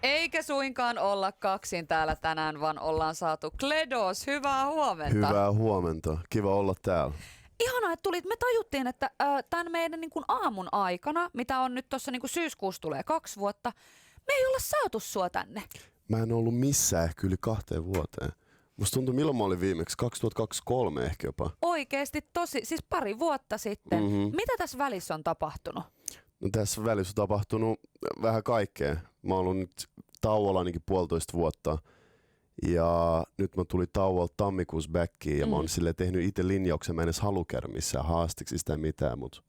Eikä suinkaan olla kaksin täällä tänään, vaan ollaan saatu Kledos. Hyvää huomenta. Hyvää huomenta. Kiva olla täällä. Ihanaa, että tulit. Me tajuttiin, että tämän meidän niin kuin aamun aikana, mitä on nyt tuossa niin syyskuussa tulee 2 vuotta, me ei olla saatu sua tänne. Mä en ollut missään ehkä yli 2 vuoteen. Musta tuntuu, milloin mä olin viimeksi? 2023 ehkä jopa. Oikeesti siis 2 vuotta sitten. Mitä tässä välissä on tapahtunut? No, tässä välissä on tapahtunut vähän kaikkea. Mä oon ollut nyt tauolla ainakin 1,5 vuotta. Ja nyt mä tulin tauolta tammikuussa backiin ja mä oon silleen tehnyt itse linjauksen. Mä en edes halua käydä missään haastiksi tai mitään, mutta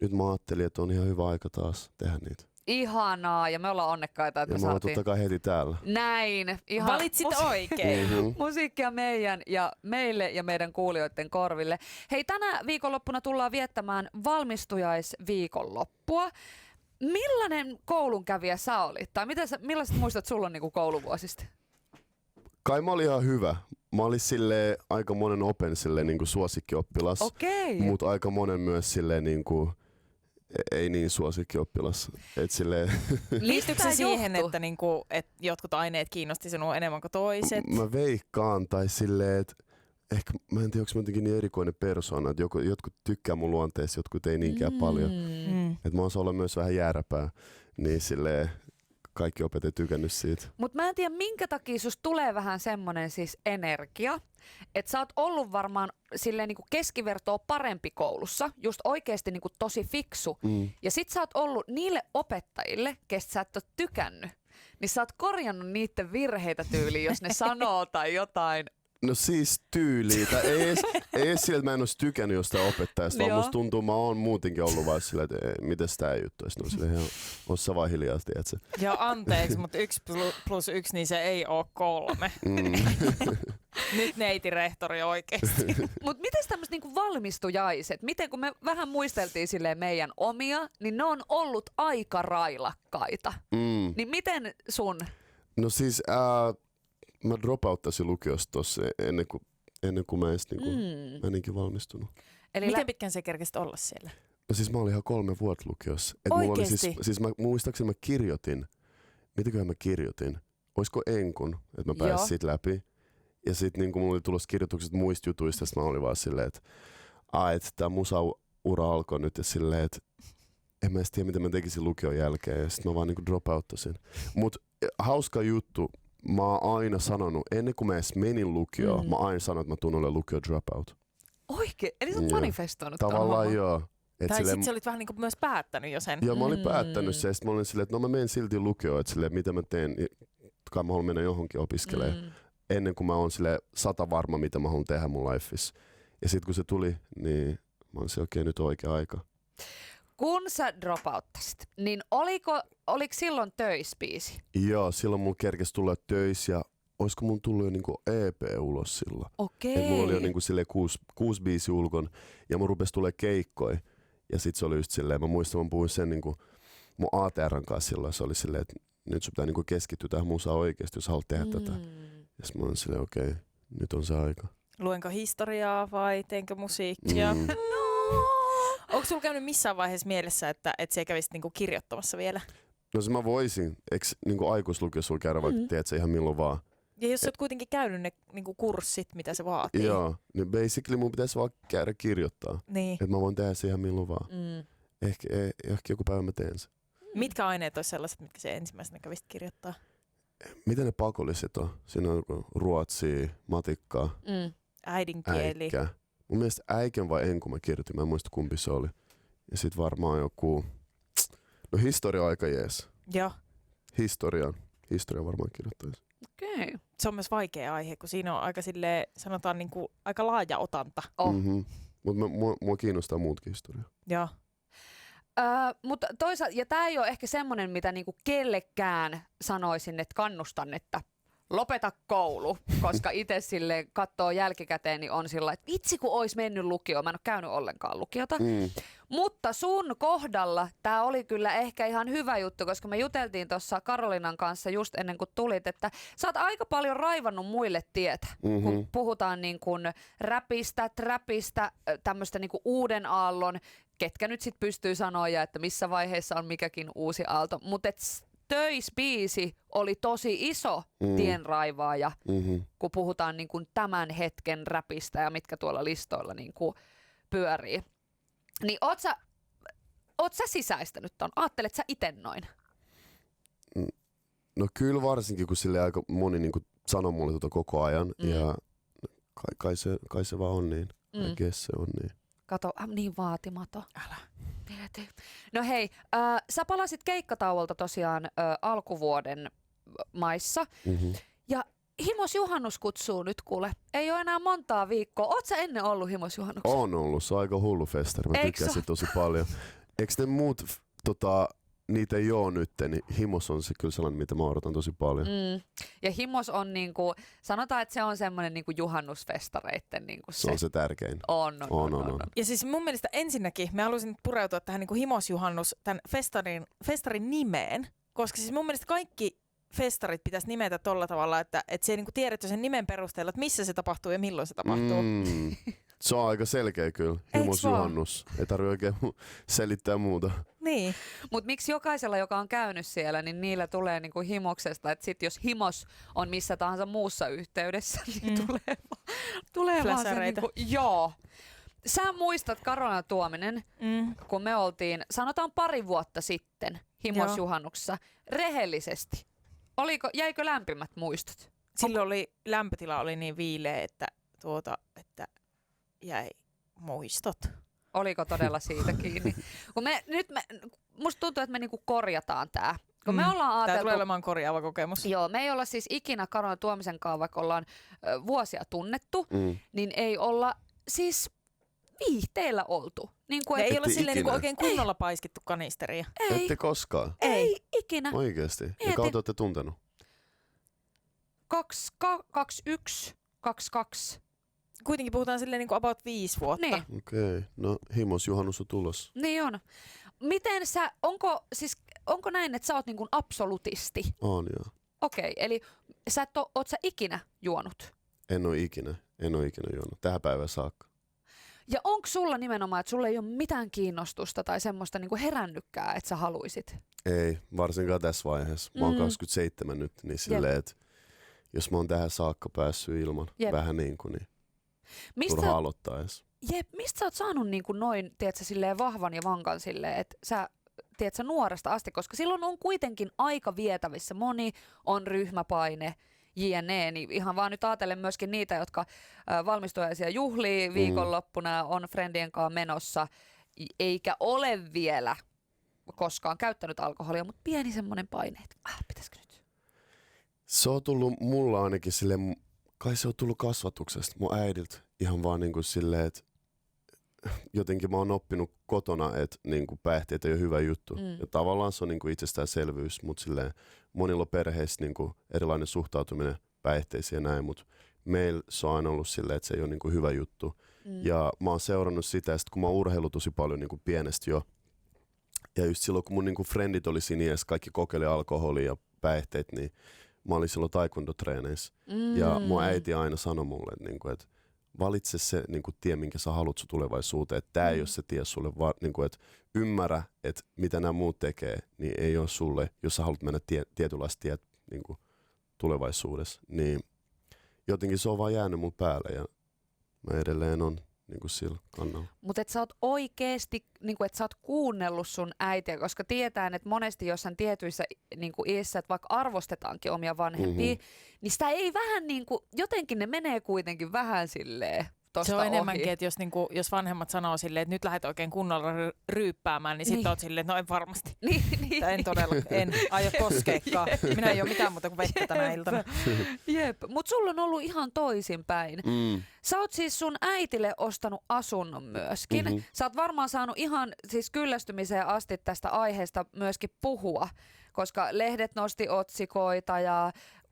nyt mä ajattelin, että on ihan hyvä aika taas tehdä niitä. Ihanaa, ja me ollaan onnekkaita, että ja me mä oon saatiin. totta kai heti täällä. Näin. Ihan valitsit oikein. Musiikkia meille ja meidän kuulijoiden korville. Hei, tänä viikonloppuna tullaan viettämään valmistujaisviikonloppua. Millainen koulunkävijä sä olit? Tai millaiset muistat sulla on niinku kouluvuosista? Kai mä olin ihan hyvä. Mä olin silleen aika monen open silleen niinku suosikkioppilas. Okei. Mutta aika monen myös silleen niinku ei niin suosikkioppilas. Liittyykö se siihen, että niinku, et jotkut aineet kiinnosti sinua enemmän kuin toiset? Mä veikkaan tai silleen, että ehkä mä en tiedä, onko mä jotenkin niin erikoinen persona, että jotkut tykkää mun luonteessa, jotkut ei niinkään paljon. Että mä oon olla myös vähän jääräpää, niin silleen kaikki opet ei tykännyt siitä. Mutta mä en tiedä, minkä takia susta tulee vähän semmonen siis energia, että sä oot ollut varmaan silleen niinku keskivertoa parempi koulussa, just oikeesti niinku tosi fiksu. Ja sit sä oot ollut niille opettajille, kestä sä et oo tykännyt, niin sä oot korjannut niiden virheitä tyyliin, jos ne sanoo tai jotain. No siis tyyliä. Ei edes sillä, että mä en olisi tykännyt jostain opettajasta, vaan musta tuntuu, mä oon muutenkin ollut vaan silleen, että mites tää juttu. Ja sitten on ossa vaan hiljaa, tiedätkö? Joo, anteeksi, mutta 1 + 1, niin se ei oo 3. Nyt neiti rehtori oikeesti. Mut mites tämmöiset niinku valmistujaiset? Miten kun me vähän muisteltiin silleen meidän omia, niin ne on ollut aika railakkaita. Niin miten sun? No siis mä dropouttasin lukiosta tossa ennen kuin mä edes meninkin valmistunut. Eli miten pitkään sä kerkesit olla siellä? No siis mä olin ihan 3 vuotta lukiossa. Oikeesti? Mulla oli siis mä muistaakseni mä kirjoitin, mitäköhän mä kirjoitin? Oisko enkun, että mä pääsin siitä läpi. Ja sit niin kun mulla oli tulossa kirjoitukset muista jutuista, mä olin vaan silleen, että tää musaura alkoi nyt ja silleen, että en mä edes tiedä, mitä mä tekisin lukion jälkeen. Ja sit mä vaan niin dropouttasin. Mut hauska juttu. Mä oon aina sanonut, ennen kuin mä edes menin lukioon, mä aina sanoin, että mä tuun olemaan lukio dropout. Oikein? Eli sä oot manifestoinut tavallaan joo. Tai sit sä olit vähän niin kuin myös päättänyt jo sen. Joo, mä olin päättänyt se, ja sit mä olin silleen, että no mä menen silti lukioon, että silleen, mitä mä teen, kai mä haluan mennä johonkin opiskelemaan. Ennen kuin mä oon silleen 100 varma, mitä mä haluan tehdä mun lifeissa. Ja sit kun se tuli, niin mä olin silleen, nyt on oikea aika. Kun sä dropouttasit, niin oliko silloin töispiisi? Joo, silloin mulla kerkesi tulla töissä ja olisiko mun tullut jo niinku EP ulos silloin. Okei. Et mulla oli jo niinku silleen 6 biisi ulkon ja mun rupesi tulee keikkoja. Ja sit se oli just silleen, mä muistan, mä puhuin sen niinku mun ATRn kanssa silloin. Se oli silleen, että nyt sun pitää niinku keskittyä tähän musaan oikeesti, jos haluat tehdä tätä. Ja sit mä olin silleen, okei, nyt on se aika. Luenko historiaa vai teenkö musiikkia? Onko sulla käynyt missään vaiheessa mielessä, että sä kävisit niinku kirjoittamassa vielä? No se mä voisin. Eikö niinku aikuislukiossa sulla käydä vaikka teet se ihan milloin vaan? Ja jos sä oot kuitenkin käynyt ne niinku kurssit, mitä se vaatii. Joo, niin basically mun pitäisi vaan käydä kirjoittaa. Niin. Että mä voin tehdä se ihan milloin vaan. Ehkä joku päivä mä teen sen. Mitkä aineet olisi sellaiset, mitkä se ensimmäisenä kävisit kirjoittaa? Mitä ne pakolliset on? Siinä on ruotsia, matikkaa, Äidinkieli. äikkä. Mun mielestä äikän vai enku mä kirjoitin, mä en muista kumpi se oli. Ja sit varmaan joku, no historia on aika jees. Joo. Historia varmaan kirjoittaisi. Okei. Se on myös vaikea aihe, kun siinä on aika silleen, sanotaan niinku, aika laaja otanta. Mutta mua kiinnostaa muutkin historia. Joo. Mutta toisaalta, ja tää ei ole ehkä semmonen, mitä niinku kellekään sanoisin, että kannustan, että lopeta koulu, koska itse sille katsoo jälkikäteen, niin on sillä, että vitsi kun ois mennyt lukioon. Mä en ole käynyt ollenkaan lukiota. Mutta sun kohdalla tää oli kyllä ehkä ihan hyvä juttu, koska me juteltiin tuossa Karolinan kanssa just ennen kuin tulit, että sä oot aika paljon raivannut muille tietä, kun puhutaan niin kuin räpistä, trapista, tämmöistä niin kuin uuden aallon, ketkä nyt sit pystyy sanoa, että missä vaiheessa on mikäkin uusi aalto, mutta Töis-biisi oli tosi iso tienraivaaja, kun puhutaan niin kuin tämän hetken räpistä ja mitkä tuolla listoilla niin kuin pyörii. Niin oot sä sisäistänyt ton? Aattelet sä ite noin? No kyllä varsinkin, kun sille aika moni niin kuin sanoo mulle tuota koko ajan. Ja kai se vaan on niin. I guess se on niin. Kato, niin vaatimaton. Älä. Mieti. No hei, sä palasit keikkatauolta tosiaan alkuvuoden maissa. Ja Himos Juhannus kutsuu nyt kuule. Ei ole enää montaa viikkoa. Oot sä ennen ollut Himos Juhannuksessa? On ollut, se on aika hullu festari. Mä tykkäsin tosi paljon. Eikö ne muut, niitä ei oo nyt, niin Himos on se kyllä sellainen, mitä mä odotan tosi paljon. Ja Himos on niinku, sanotaan, että se on semmoinen niinku juhannusfestareitten niinku se on se tärkein. On. Ja siis mun mielestä ensinnäkin mä haluaisin nyt pureutua tähän niinku Himosjuhannus, tämän festarin nimeen, koska siis mun mielestä kaikki festarit pitäisi nimetä tolla tavalla, että se ei niinku tiedät jo sen nimen perusteella, että missä se tapahtuu ja milloin se tapahtuu. Se on aika selkeä kyllä. Himos Juhannus. Ei tarvitse oikein selittää muuta. Niin. Mutta miksi jokaisella, joka on käynyt siellä, niin niillä tulee niinku himoksesta, että sit jos himos on missä tahansa muussa yhteydessä, niin tulee vaan se niinku, joo. Sä muistat Karolina Tuominen, kun me oltiin, sanotaan 2 vuotta sitten Himosjuhannuksessa, rehellisesti. Jäikö lämpimät muistot? Silloin lämpötila oli niin viileä, että jäi muistot. Oliko todella siitä kiinni? Musta tuntuu, että me niinku korjataan tää. Kun me ollaan ajateltu, tää tulee olemaan korjaava kokemus. Joo, me ei olla siis ikinä Karolina Tuomisen kanssa, vaikka ollaan vuosia tunnettu, niin ei olla siis viihteillä oltu. Niin kuin, ei olla silleen niin oikein kunnolla paiskittu kanisteria. Ei. Ette koskaan? Ei ikinä. Oikeesti? Ja kautta olette tuntenut? 21, 22. Kuitenkin puhutaan silleen niin kuin about 5 vuotta. Niin. Okei. No Himosjuhannus on tulossa. Niin on. Miten onko näin, että sä oot niin kuin absolutisti? On joo. Okei, eli oot sä ikinä juonut? En ole ikinä juonut. Tähän päivään saakka. Ja onko sulla nimenomaan, että sulla ei ole mitään kiinnostusta tai semmoista niin kuin herännytkään, että sä haluisit? Ei, varsinkaan tässä vaiheessa. Mä oon 27 nyt, niin silleen, että jos mä oon tähän saakka päässyt ilman vähän niin kuin, niin turha aloittaa edes. Mistä sä oot saanut niin kuin noin, tiedätkö, silleen vahvan ja vankan silleen, että sä, tiedätkö, nuoresta asti, koska silloin on kuitenkin aika vietävissä. Moni on ryhmäpaine, jne. Niin ihan vaan nyt ajatellen myöskin niitä, jotka valmistujaisia juhlii viikonloppuna, on friendien kanssa menossa, eikä ole vielä koskaan käyttänyt alkoholia, mutta pieni semmoinen paine, että pitäisikö nyt? Se on tullut mulla ainakin silleen, kai se on tullut kasvatuksesta mun äidiltä ihan vaan niin kuin silleen, että jotenkin mä oon oppinut kotona, että niin kuin päihteet ei ole hyvä juttu. Ja tavallaan se on niin kuin itsestäänselvyys, mutta silleen monilla on perheissä niin kuin erilainen suhtautuminen päihteisiin ja näin, mutta meillä se on aina ollut silleen, että se ei ole niin kuin hyvä juttu. Ja mä oon seurannut sitä, kun mä oon urheillut tosi paljon niin kuin pienestä jo. Ja just silloin, kun mun niin kuin frendit oli siinä ja kaikki kokeili alkoholia ja päihteet, niin mä olin silloin taekwondo-treeneissä. Ja mun äiti aina sanoi mulle, että valitse se tie, minkä sä haluat sun tulevaisuuteen. Että tää ei ole se tie sulle, että ymmärrä, että mitä nämä muut tekee, niin ei ole sulle, jos sä haluat mennä tietynlaista tiet tulevaisuudessa. Niin jotenkin se on vaan jäänyt mun päälle ja mä edelleen on sillä kannalla. Mutta et sä oot oikeesti, että sä oot kuunnellut sun äitiä, koska tietään, että monesti jossain tietyissä iässä, että vaikka arvostetaankin omia vanhempia, niin sitä ei vähän jotenkin ne menee kuitenkin vähän silleen tosta se on ohi. enemmänkin, että jos vanhemmat sanoo silleen, että nyt lähdet oikein kunnolla ryyppäämään, niin sitten oot silleen, että no en varmasti. En todella, en aio koskeekaan. Minä ei ole mitään muuta kuin vettä tänä iltana. Jep, mutta sulla on ollut ihan toisinpäin. Sä oot siis sun äitille ostanut asunnon myöskin. Sä oot varmaan saanut ihan siis kyllästymiseen asti tästä aiheesta myöskin puhua, koska lehdet nosti otsikoita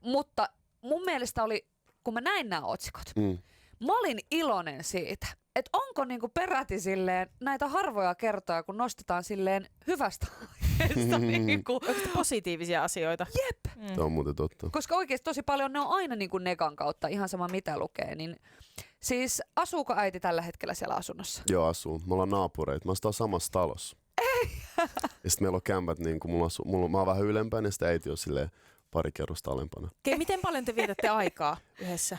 mutta mun mielestä oli, kun mä näin nämä otsikot, mä olin iloinen siitä, että onko peräti silleen näitä harvoja kertoja, kun nostetaan silleen hyvästä aiheesta. Positiivisia asioita. Jep. Tämä on muuten totta. Koska oikeasti tosi paljon ne on aina negan kautta, ihan sama mitä lukee. Niin, siis asuuko äiti tällä hetkellä siellä asunnossa? Joo, asuu. Me ollaan naapureita. Mä astaan samassa talossa. Ja sit meillä on kämpät, niin kuin mä oon vähän ylempänä ja sitten äiti on silleen pari kerrosta alempana. Okei, miten paljon te vietätte aikaa yhdessä?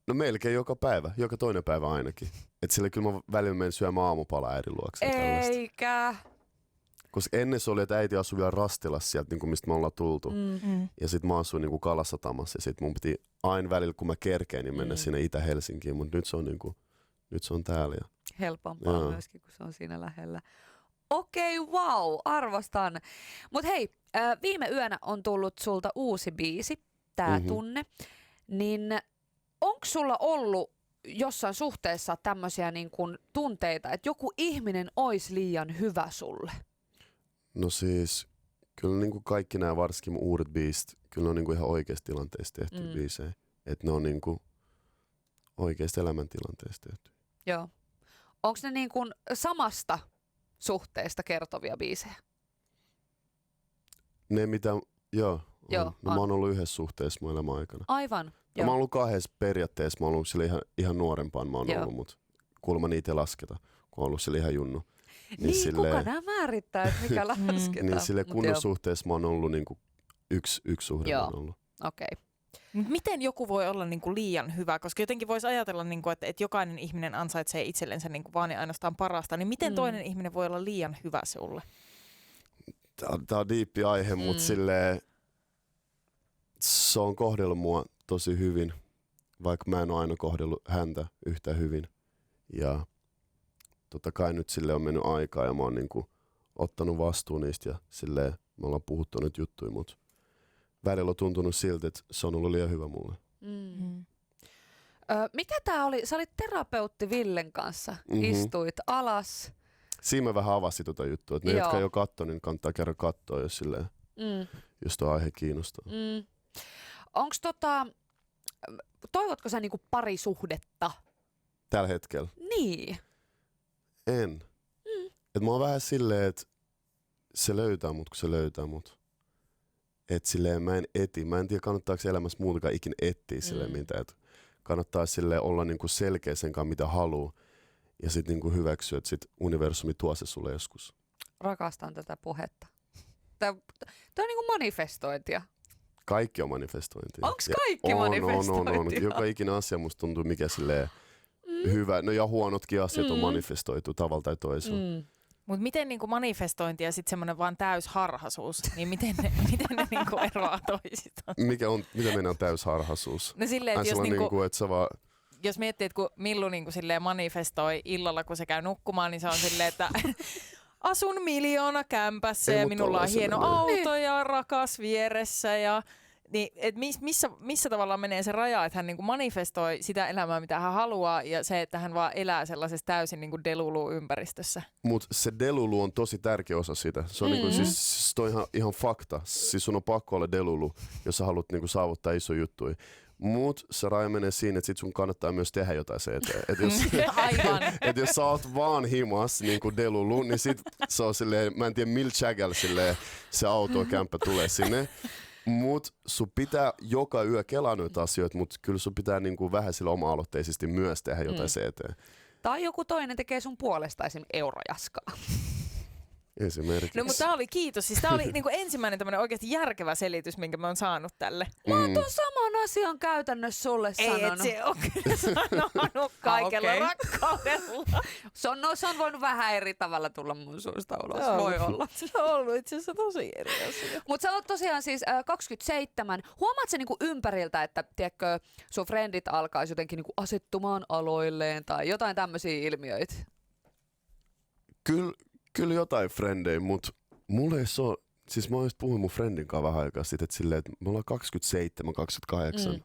No melkein joka päivä, joka toinen päivä ainakin. Et sillä kyllä mä välillä menen syömään aamupalaa äidin luokse. Eikä. Koska ennen se oli, että äiti asui vielä Rastilassa sieltä, niin kuin mistä me ollaan tultu. Ja sit mä asuin niin kuin Kalassatamassa ja sit mun piti aina välillä, kun mä kerkeen, niin mennä sinne Itä-Helsinkiin. Mutta nyt se on, niin kuin, nyt se on täällä. Ja... Helpompaa myöskin, kun se on siinä lähellä. Okei, wow, arvostan. Mut hei, viime yönä on tullut sulta uusi biisi, tää Tunne. Niin onko sulla ollut jossain suhteessa tämmöisiä niin kuin tunteita, että joku ihminen olisi liian hyvä sulle? No siis, kyllä niin kuin kaikki nämä varsinkin mun uudet biisit, kyllä ne on niin kuin ihan oikeassa tilanteessa tehty biisejä. Että ne on niin kuin oikeasta elämäntilanteesta tehty. Joo. Onko ne niin kuin samasta suhteesta kertovia biisejä? Ne mitä, joo on. No, mä oon ollut yhdessä suhteessa mun elämän aikana. Aivan. No, mä oon ollut kahdessa periaatteessa, mä oon ollut sille ihan nuorempaan mä oon ollut, mutta kuulemma niitä ei lasketa, kun on ollut sille ihan junnu. Niin silleen, kuka nämä määrittää, että mikä lasketaan? Niin sille kunnon suhteessa mä oon ollut niinku yksi suhde on ollut. Okei. Miten joku voi olla niinku liian hyvä? Koska jotenkin voisi ajatella, niinku, että jokainen ihminen ansaitsee itsellensä niinku vaan ja ainoastaan parasta. Niin miten toinen ihminen voi olla liian hyvä sulle? Tää on diippi aihe, mutta silleen se on kohdellut mua tosi hyvin, vaikka mä en ole aina kohdellut häntä yhtä hyvin. Ja totta kai nyt sille on mennyt aikaa ja mä oon niinku ottanut vastuun niistä ja silleen me ollaan puhuttu nyt juttuja, mutta välillä on tuntunut siltä, että se on ollut liian hyvä mulle. Mikä tää oli? Sä olit terapeutti Villen kanssa, istuit alas. Siinä mä vähän avasin tota juttua, että ne, jotka ei ole kattonut, niin kannattaa kerran katsoa, jos, silleen, jos tuo aihe kiinnostaa. Onks toivotko sä niinku parisuhdetta? Tällä hetkellä? Niin. En. Et mä oon vähän silleen, että se löytää mut, kun se löytää mut. Et silleen mä en tiedä kannattaako elämässä muutakaan ikinä etsiä silleen mitään. Et kannattaa silleen olla niinku selkeä sen kanssa, mitä haluaa. Ja sit niinku hyväksyä, että sit universumi tuo se sulle joskus. Rakastan tätä puhetta. Tämä on niinku manifestointia. Kaikki on manifestointia. Onks kaikki manifestointia? On. Joka ikinen asia musta tuntuu mikä silleen hyvä. No ja huonotkin asiat on manifestoitu tavalla tai toisella. Mutta miten niinku manifestointi ja sitten semmoinen vaan täysharhaisuus, niin miten ne niinku eroaa toisistaan? Mitä meidän on täysharhaisuus? No silleen, että jos jos miettii, että kun Millu niinku silleen manifestoi illalla, kun se käy nukkumaan, niin se on silleen, että asun 1,000,000 kämpässä ja minulla on hieno auto ja rakas vieressä ja niin, et missä tavallaan menee se raja, että hän niinku manifestoi sitä elämää, mitä hän haluaa, ja se, että hän vaan elää sellaisessa täysin niinku delulu-ympäristössä. Mutta se delulu on tosi tärkeä osa sitä. Se on niinku, siis toi ihan fakta. Siis sun on pakko olla delulu, jos sä haluat niinku saavuttaa iso juttuja. Mut se raja menee siinä, että sit sun kannattaa myös tehdä jotain se eteen. Et jos sä oot vaan himas niinku delulu, niin sit se on silleen, mä en tiedä millä chagalla se auto ja kämppä tulee sinne. Mut sun pitää joka yö kelaa noita asioita, mutta kyllä sun pitää niinku vähän sillä oma-aloitteisesti myös tehdä jotain se eteen. Tai joku toinen tekee sun puolesta esimerkiksi eurojaskaa. Esimerkiksi. No mutta tää oli kiitos. Siis tää oli niinku ensimmäinen tämmönen oikeasti järkevä selitys, minkä mä oon saanut tälle. Mä oon tuon saman asian käytännössä sulle sanonut. Ei, et se oo sanonut kaikella rakkaudella. Se on voinut vähän eri tavalla tulla mun suusta ulos. Voi olla. Se on ollut itse asiassa tosi eri asia. Mutta sä oot tosiaan siis 27. Huomaat sä niinku ympäriltä, että tiedätkö, sun frendit alkaisi jotenkin niinku asettumaan aloilleen tai jotain tämmöisiä ilmiöitä? Kyllä jotain frendejä, mutta mulla ei se ole, siis mä oon just puhunut mun friendin kanssa vähän aikaa siitä, että silleen, että me ollaan 27, 28,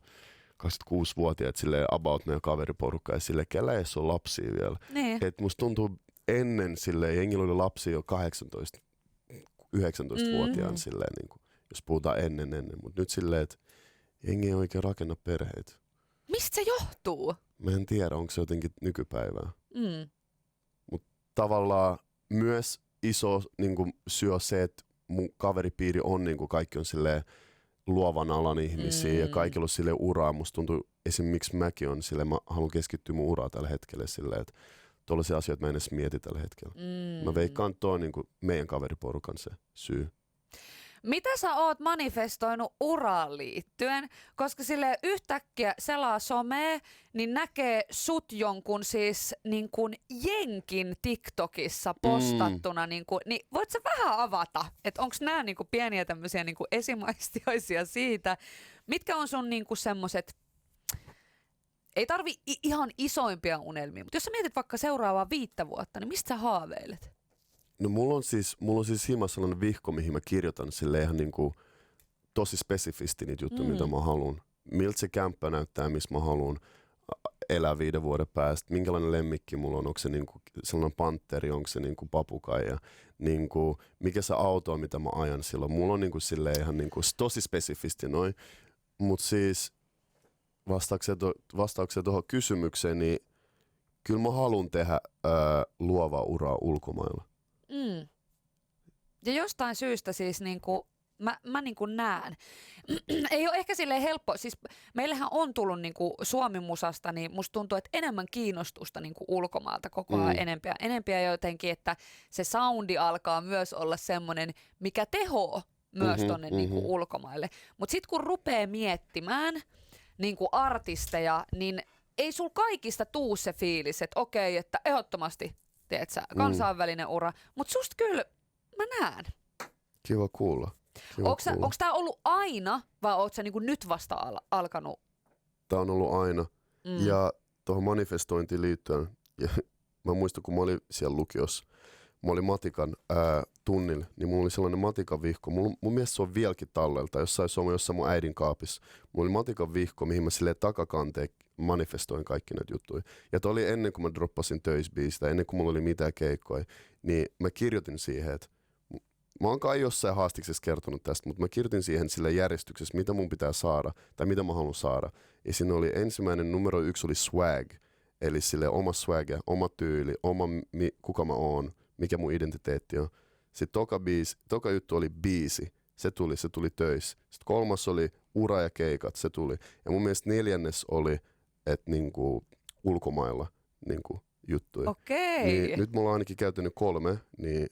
26-vuotiaat silleen about meidän kaveriporukka ja silleen, kellä ei ole lapsia vielä. Niin. Et musta tuntuu ennen silleen, jengillä oli lapsia jo 18, 19-vuotiaan silleen, niin kuin, jos puhutaan ennen, mutta nyt silleen, että jengi ei oikein rakenna perheitä. Mistä se johtuu? Mä en tiedä, onko se jotenkin nykypäivää. Mutta tavallaan myös iso niin syy on se, että mun kaveripiiri on niin kaikki on silleen luovan alan ihmisiä ja kaikilla on silleen uraa. Musta tuntuu esimerkiksi mäkin on silleen, mä haluan keskittyä mun uraa tällä hetkellä silleen, että Tuollaisia asioita mä en edes mieti tällä hetkellä. Mä veikkaan, että tuo on niin kuin meidän kaveriporukan se syy. Mitä sä oot manifestoinut uraan liittyen? Koska sille yhtäkkiä selaa somea, niin näkee sut jonkun siis niin kuin jenkin TikTokissa postattuna. Niin voit sä vähän avata, että onko nämä niin kuin pieniä tämmöisiä niin kuin esimaistioisia siitä, mitkä on sun niin kuin semmoset, ei tarvi ihan isoimpia unelmia, mutta jos sä mietit vaikka seuraavaa 5 vuotta, niin mistä sä haaveilet? No mulla on siis hieman sellainen vihko, mihin mä kirjoitan sille ihan niinku tosi spesifisti niitä juttuja, mitä mä haluan. Miltä se kämppä näyttää, missä mä haluan elää 5 vuoden päästä. Minkälainen lemmikki mulla on, onko se niinku sellainen pantteri, onko se niinku papukaija. Niinku, mikä se auto on, mitä mä ajan silloin. Mulla on niinku silleen ihan niinku tosi spesifisti noin. Mut siis vastaukseen tuohon kysymykseen, niin kyllä mä haluan tehdä luovaa uraa ulkomailla. Ja jostain syystä siis niinku, mä niinku näen. Ei ole ehkä silleen helppo, siis meillähän on tullut niinku Suomi-musasta, niin musta tuntuu, että enemmän kiinnostusta niinku ulkomaalta koko ajan enempiä jotenkin, että se soundi alkaa myös olla semmoinen, mikä tehoo myös tonne niinku ulkomaille. Mutta sitten kun rupeaa miettimään niinku artisteja, niin ei sul kaikista tuu se fiilis, että okei, että ehdottomasti teet sä kansainvälinen ura, mutta susta kyllä mä näen. Kiva kuulla. Onko tää ollut aina vai oot sä niinku nyt vasta alkanut? Tää on ollut aina. Ja tuohon manifestointiin liittyen, ja mä muistan kun mä olin siellä lukiossa, mä olin matikan tunnilla, niin mulla oli sellainen matikan vihko. Mun mielestä se on vieläkin tallelta, jossain mun äidin kaapissa. Mulla oli matikan vihko, mihin mä silleen takakanteen manifestoin kaikki näitä juttuja. Ja toi oli ennen kuin mä droppasin töisbiistä, ennen kuin mulla oli mitään keikkoja, niin mä kirjoitin siihen, että mä oon kai jossain haastiksessa kertonut tästä, mutta mä kirjoitin siihen sille järjestyksessä, mitä mun pitää saada, tai mitä mä haluan saada. Ja siinä oli ensimmäinen, numero 1 oli swag, eli sille oma swag, oma tyyli, kuka mä oon, mikä mun identiteetti on. Sitten toka juttu oli biisi, se tuli töissä. Sitten 3 oli ura ja keikat, se tuli. Ja mun mielestä 4 oli, että niinku ulkomailla niinku juttuja. Okei. Niin nyt mulla on ainakin käytänyt 3, niin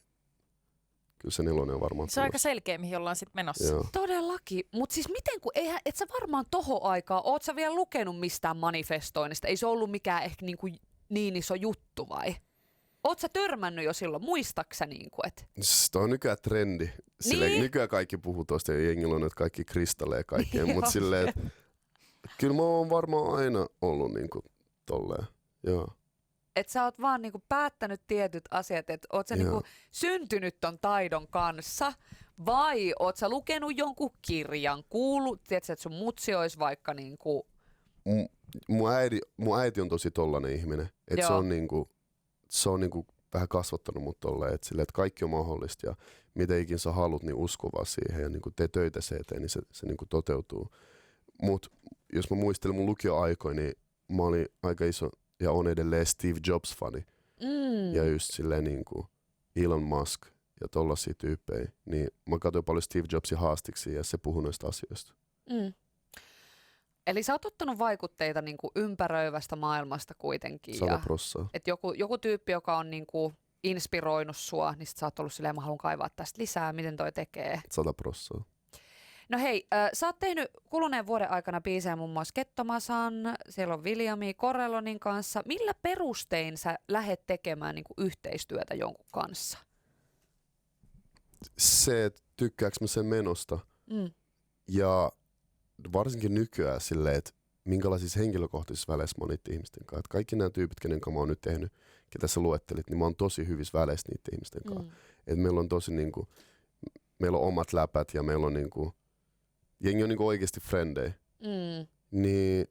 kyllä se 4 on varmaan se on aika selkeä, mihin ollaan sitten menossa. Joo. Todellakin. Mutta siis miten, kun et sä varmaan tohon aikaa, oot sä vielä lukenut mistään manifestoinnista? Ei se ollut mikään ehkä niin iso juttu vai? Oot sä törmännyt jo silloin? Muistaksä että? Tämä on nykyään trendi. Niin? Nykyään kaikki puhuu tuosta ja jengillä on nyt kaikki kristalleja kaikkea, mutta silleen, että kyllä mä oon varmaan aina ollut niinku tolleen. Joo. Että sä oot vaan päättänyt tietyt asiat, että oot sä syntynyt ton taidon kanssa vai oot sä lukenut jonkun kirjan, tiedätkö, että sun mutsi olisi vaikka Mun äiti on tosi tollainen ihminen, että se on vähän kasvattanut mut tolleen, että kaikki on mahdollista ja mitä ikin sä haluat, niin usko vaan siihen ja tee töitä se eteen, niin se toteutuu. Mut jos mä muistelen mun lukioaikoina, niin mä olin aika iso ja on edelleen Steve Jobs-fani. Ja just silleen Elon Musk ja tollaisia tyyppejä. Niin mä katsoin paljon Steve Jobsin haastiksi ja se puhui noista asioista. Eli sä oot ottanut vaikutteita ympäröivästä maailmasta kuitenkin. 100%. Että joku tyyppi, joka on inspiroinut sua, niin sit sä oot ollut silleen, mä haluan kaivaa tästä lisää, miten toi tekee. 100%. No hei, sä oot tehnyt kuluneen vuoden aikana biisejä muun muassa Kettomasan, siellä on Viljami Corellonin kanssa. Millä perustein sä lähdet tekemään yhteistyötä jonkun kanssa? Se, että tykkääks mä sen menosta. Ja varsinkin nykyään silleen, että minkälaisissa henkilökohtaisissa väleissä mä oon niiden ihmisten kanssa. Että kaikki nämä tyypit, kenen kanssa mä oon nyt tehnyt, ketä sä luettelit, niin mä oon tosi hyvissä väleissä niiden ihmisten kanssa. Että meillä on tosi meillä on omat läpät ja meillä on jengi on oikeasti frendejä. Niin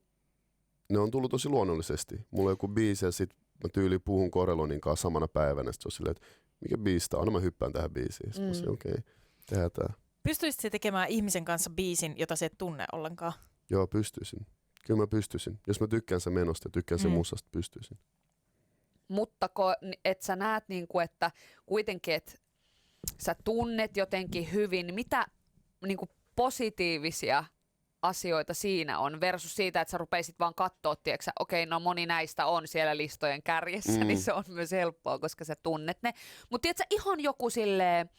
ne on tullut tosi luonnollisesti. Mulla on joku biisi ja sit mä tyyliin puhun Corellonin kanssa samana päivänä. Sit se on silleen, että mikä biisi tää on? Mä hyppään tähän biisiin. Sitten mä sanoin, okei, tehdään tää. Pystyisitkö tekemään ihmisen kanssa biisin, jota sä et tunne ollenkaan? Joo, pystyisin. Kyllä mä pystyisin. Jos mä tykkään sen menosta ja tykkään sen musasta, pystyisin. Mutta et sä näet että kuitenkin, että sä tunnet jotenkin hyvin, mitä positiivisia asioita siinä on versus siitä, että sä rupeisit vaan kattoo, tiiäksä, okei, no moni näistä on siellä listojen kärjessä, niin se on myös helppoa, koska sä tunnet ne. Mutta tiedätkö, ihan joku silleen,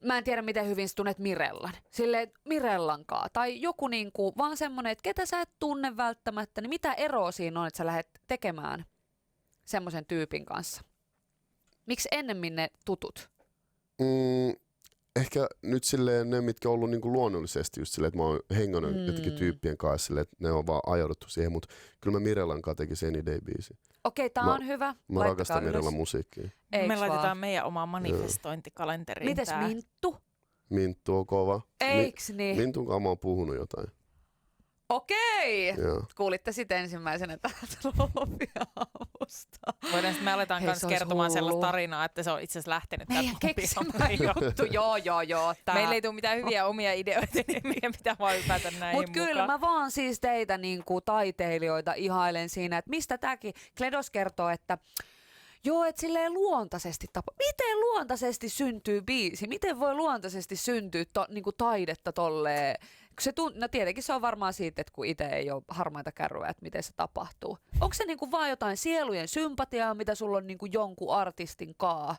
mä en tiedä miten hyvin sä tunnet Mirellan, silleen Mirellankaan, tai joku niinku, vaan semmonen, että ketä sä et tunne välttämättä, niin mitä eroa siinä on, että sä lähdet tekemään semmoisen tyypin kanssa? Miksi ennemmin ne tutut? Ehkä nyt silleen ne, mitkä on ollut niinku luonnollisesti just silleen, että mä oon hengannut jotenkin tyyppien kanssa silleen, että ne on vaan ajauduttu siihen, mutta kyllä mä Mirellan kanssa tekisin Any Day-biisi. Okei, tää on hyvä. Mä rakastan Mirellan musiikkia. Me laitetaan meidän oma manifestointikalenteriin. Mites Minttu? Minttu on kova. Eiks niin? Mintun kanssa mä oon puhunut jotain. Okei! Joo. Kuulitte sitten ensimmäisenä täältä Loviaamusta. Voidaan sitten me aletaan kanssa kertomaan sellaista tarinaa, että se on itse asiassa lähtenyt täältä meidän keksimä juttu, joo. Meillä ei tule mitään hyviä omia ideoita, niin meidän pitää vaan hypätä näihin Mut kyllä mä vaan siis teitä niinku taiteilijoita ihailen siinä, että mistä tääkin Kledos kertoo, että joo, että silleen luontaisesti miten luontaisesti syntyy biisi? Miten voi luontaisesti syntyä niinku taidetta tolleen? No tietenkin se on varmaan siitä, että kun itse ei ole harmaita kärryä, että miten se tapahtuu. Onko se niinku vaan jotain sielujen sympatiaa, mitä sulla on niinku jonkun artistin kaa?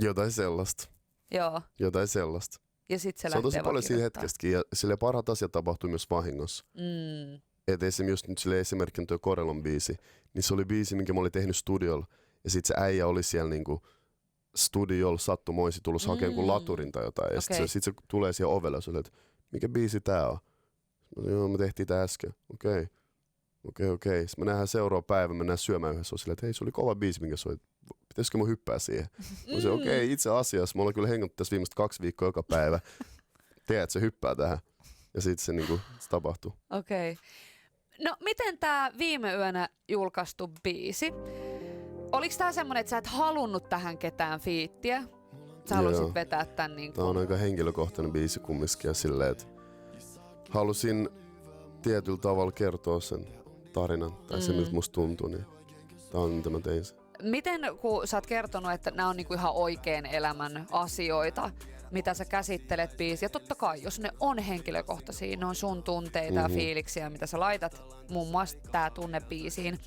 Jotain sellaista. Joo. Jotain sellaista. Ja sit se on tosi paljon siinä hetkestäkin ja sille parhaat asiat tapahtuu myös vahingossa. Et esimerkiksi just nyt sille esimerkkinä tuo Corellon biisi, niin se oli biisi, minkä mä olin tehnyt studiolla. Ja sit se äijä oli siellä niinku studiolla sattumoisin tullut hakemaan kuin laturin tai jotain. Ja sit se tulee siihen ovelle ja se oli, että mikä biisi tää on? Joo, me tehtiin tää äsken. Okei. Sitten me nähdään seuraava päivä, mennään syömään yhdessä. Silleen, että hei, se oli kova biisi, minkä soi. Pitäisikö mun hyppää siihen? Okei, itse asiassa. Me ollaan kyllä hengannut tässä viimeiset 2 viikkoa joka päivä. Tiedät, se hyppää tähän. Ja sitten se, niinku, se tapahtuu. Okei. No, miten tää viime yönä julkaistu biisi? Oliko tää semmonen, että sä et halunnut tähän ketään fiittiä? Sä halusit vetää tän niinku... Tää on aika henkilökohtainen biisi kumminkin ja silleen, että halusin tietyllä tavalla kertoa sen tarinan tai se, miltä musta tuntuu, niin tää on mitä mä tein sen. Miten, kun sä oot kertonut, että nämä on niinku ihan oikein elämän asioita, mitä sä käsittelet biisiä. Totta kai, jos ne on henkilökohtaisia, ne on sun tunteita ja fiiliksiä, mitä sä laitat muun muassa tää tunnebiisiin,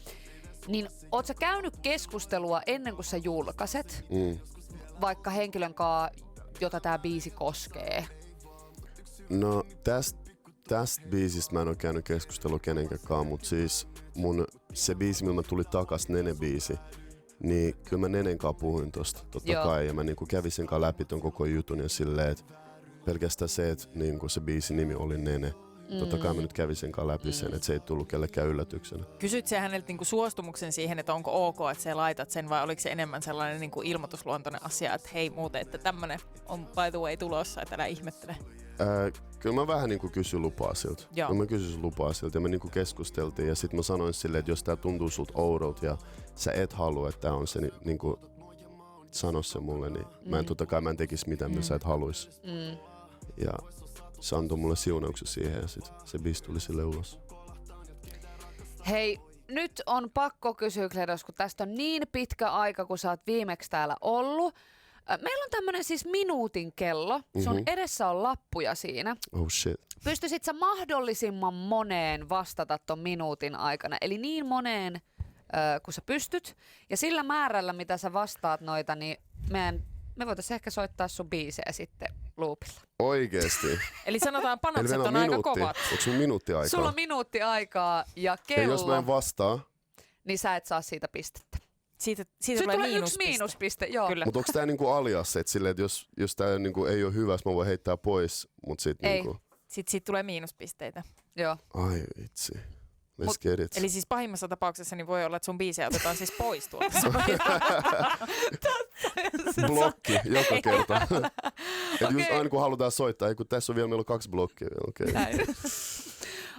niin oot sä käynyt keskustelua ennen kuin sä julkaiset, vaikka henkilön kanssa, jota tää biisi koskee? No tästä biisistä mä en oo käynyt keskustelua kenenkään, mutta siis se biisi, millä mä tulin takas, Nene-biisi, niin kyllä mä Nenen kanssa puhuin tosta, totta kai, ja mä niinku kävin sen kanssa läpi ton koko jutun ja silleen, että pelkästään se, että niinku se biisin nimi oli Nene. Totta kai mä nyt kävin sen kanssa läpi sen, että se ei tullut kellekään yllätyksenä. Kysyt sä häneltä niinku suostumuksen siihen, että onko ok, että sä laitat sen, vai oliko se enemmän sellainen niinku ilmoitusluontoinen asia, että hei muuten, että tämmönen on by the way tulossa, että älä ihmettele? Kyllä mä vähän niinku kysyin lupaa siltä. Kyllä mä kysyin lupaa siltä ja me niinku keskusteltiin ja sit mä sanoin silleen, että jos tää tuntuu sulta oudolta ja sä et halua, että tää on se, niinku sano se mulle, niin totta kai mä en tekisi mitään, mitä sä et haluis. Ja se antoi mulle siunauksen siihen ja sit se biisi tuli sille ulos. Hei, nyt on pakko kysyä, Kledos, kun tästä on niin pitkä aika, kun sä oot viimeksi täällä ollut. Meillä on tämmönen siis minuutin kello. Sun edessä on lappuja siinä. Oh shit. Pystyisit sä mahdollisimman moneen vastata ton minuutin aikana? Eli niin moneen, kun sä pystyt. Ja sillä määrällä, mitä sä vastaat noita, niin me voitaisiin ehkä soittaa sun biisejä sitten loopilla. Oikeesti? Eli sanotaan panokset on aika kovat. Onko sun minuutti aikaa? Sulla on minuutti aikaa ja kello. Ja jos mä en vastaa? Niin sä et saa siitä pistettä. Siitä tulee yksi miinuspiste, joo. Mutta onko tää niinku alias, että silleen, että jos tää niinku ei ole hyvä, mä voin heittää pois, mut sit niinku... Siitä tulee miinuspisteitä. Joo. Ai vitsi. Let's get it. Eli siis pahimmassa tapauksessa niin voi olla, että sun biisejä otetaan siis pois tuolta. Blokki joka kerta. Et just aina kun halutaan soittaa, ei kun tässä on vielä, meillä on 2 blokkia vielä.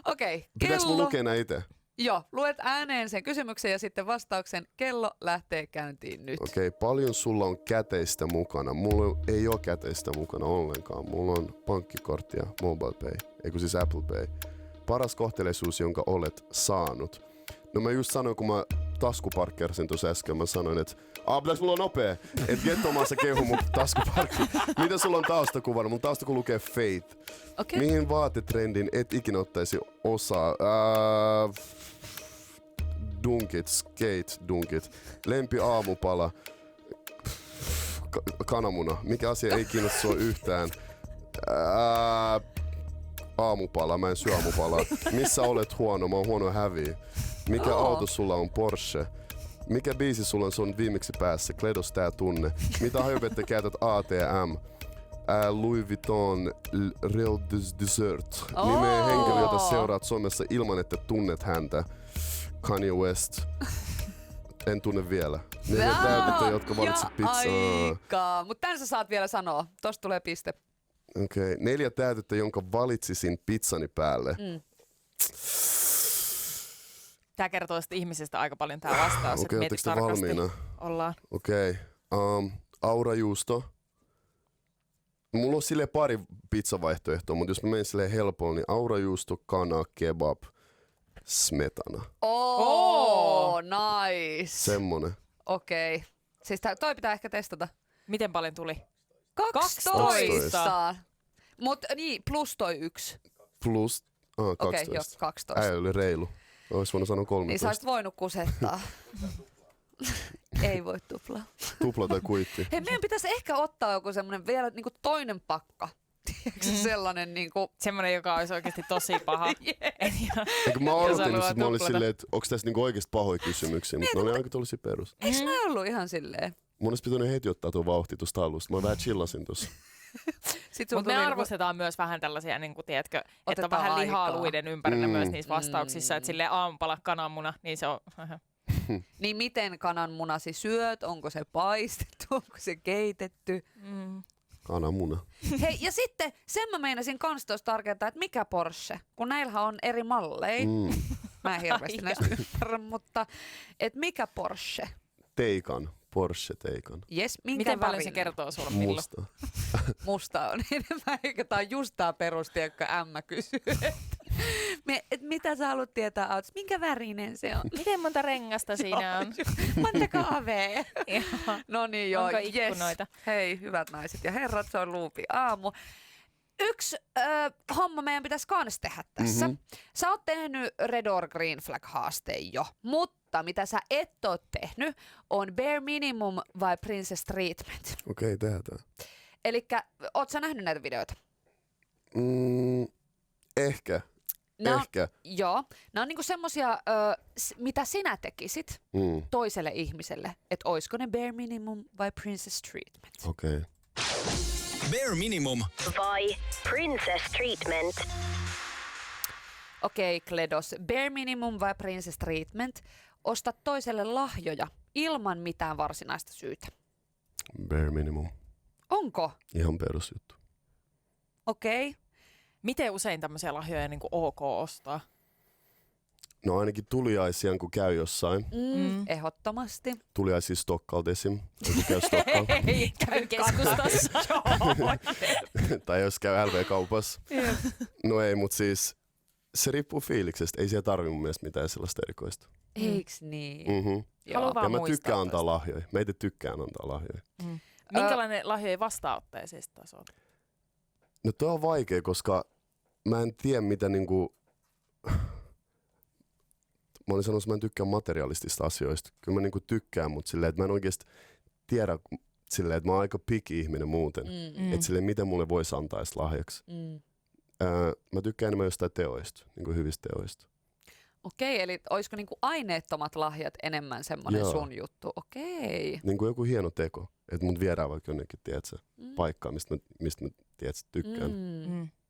Okei. Pitääkö mun lukea nää ite? Joo, luet ääneen sen kysymyksen ja sitten vastauksen. Kello lähtee käyntiin nyt. Okei, paljon sulla on käteistä mukana? Mulla ei ole käteistä mukana ollenkaan. Mulla on pankkikortti ja mobile pay, eikö siis Apple Pay. Paras kohteleisuus, jonka olet saanut. No mä just sanoin, kun mä taskuparkkersin tuossa äsken. Mä sanoin, että pitäis mulla on nopea. Et Gettomassa kehu mun taskuparkki. Mitä sulla on taustakuvana? Mun taustakuva lukee Faith. Okay. Mihin vaatetrendin et ikinä ottaisi osaa? Dunkit, skate-dunkit. Lempi aamupala. Kananmuna. Mikä asia ei kiinnosta sua yhtään? Aamupala. Mä en syö aamupalaa. Missä olet huono? Mä oon huono häviä. Mikä auto sulla on? Porsche. Mikä biisi sulla on sun viimeksi päässä? Kledos tää tunne. Mitä hajuvettä käytät ATM? Louis Vuitton Real Dessert. Nimeä henkilö, jota seuraat somessa ilman, että tunnet häntä. Kanye West. En tunne vielä. 4 täytettä, jotka valitsit pizzaa. Aika. Mutta tän sä saat vielä sanoa. Tosta tulee piste. Okei. 4 täytettä, jonka valitsisin pizzani päälle. Tää kertoo sitten ihmisestä aika paljon tää vastaus. Okei, ootteko te valmiina? Ollaan. Okei. Aurajuusto. Mulla on silleen pari pizzavaihtoehtoa, mutta jos mä menen silleen helpolla, niin aurajuusto, kana, kebab, smetana. Nice. Semmonen. Okei. Siis toi pitää ehkä testata. Miten paljon tuli? 12. Mut niin, plus toi 1. Plus 12. Okei, joo, 12. Äijä oli reilu. Ois voinut sanoa 13. Niin sä olisit voinut kusettaa. Ei voi tuplaa. Tupla tai kuitti. Hei, meidän pitäisi ehkä ottaa joku semmonen vielä niinku toinen pakka. Tiedätkö sellainen niinku... Semmoinen, joka olisi oikeasti tosi paha. Eikö mä odotin, että mä olin silleen, että onko tässä niinku oikeasti pahoja kysymyksiä, mutta ne oli aika tollaisia perus. Eiks ne ollut ihan silleen? Mun olisi pitänyt heti ottaa tuon vauhti tuosta alusta. Mä vähän chillasin tuossa. Mutta me arvostetaan myös vähän tällaisia, niin kuin, tiedätkö, että on vähän lihaa luiden ympärillä myös niissä vastauksissa. Että silleen aamupala kananmuna, niin se on... Niin miten kananmunasi syöt? Onko se paistettu? Onko se keitetty? Kananmuna. Hei, ja sitten sen mä meinasin kans tuossa tarkentaa, että mikä Porsche? Kun näillähän on eri malleja. Mä en hirveästi näistä ymmärrä, mutta et mikä Porsche? Teikan. Porsche Teikan. Yes, minkä miten paljon värinen? se kertoo sulle, Millo? Musta. Musta on enemmän, eikä tää on just tää perusti, joka ämmä kysyy. Mitä sä haluat tietää autosta? Minkä värinen se on? Miten monta rengasta siinä on? Monta kahvea? No niin joo, onko ikkunoita? Yes. Hei, hyvät naiset ja herrat, se on Luupi aamu. Yksi homma meidän pitäisi kans tehdä tässä. Sä oot tehnyt Red or Green Flag -haasteen jo, mutta mitä sä et oo tehnyt on Bare Minimum vai Princess Treatment. Okei, tehdään. Elikkä, oot sä nähnyt näitä videoita? Ehkä. Ehkä. Joo. Nämä on niinku semmosia, mitä sinä tekisit toiselle ihmiselle, että oisko ne Bare Minimum vai Princess Treatment. Okei. Bare Minimum vai Princess Treatment. Okei, Kledos. Bare Minimum vai Princess Treatment? Osta toiselle lahjoja ilman mitään varsinaista syytä. Bare Minimum. Onko? Ihan perusjuttu. Okei. Miten usein tämmöisiä lahjoja niin kuin ok ostaa? No ainakin tuliaisia, kun käy jossain. Ehdottomasti. Tuliaisia Stokkalta esim. Joku käy Stockalla. Ei, käy keskustassa. Tai jos käy LV-kaupassa. No ei, mutta siis se riippuu fiiliksestä. Ei siellä tarvi mun mielestä mitään sellaista erikoista. Eiks niin? Haluan Ja vaan mä muistaa tykkään antaa toista. lahjoja. Meitä tykkään antaa lahjoja. Minkälainen lahjojen vastaanottaja siis taas on? No toi on vaikea, koska mä en tiedä mitä niinku... Mä olin sanonut, että mä en tykkää materialistista asioista. Kyllä mä niinku tykkään, mutta silleen, että mä en oikeasti tiedä silleen, että mä oon aika picky ihminen muuten. Että silleen, miten mulle voisi antaa edes lahjaksi. Mä tykkään enemmän jostain teoista, niinku hyvistä teoista. Okei, eli olisiko niinku aineettomat lahjat enemmän semmoinen Joo. sun juttu? Okei. Niinku joku hieno teko. Että mut viedään vaikka jonnekin, tiedätkö, paikkaan, mistä mä tiedätkö, tykkään.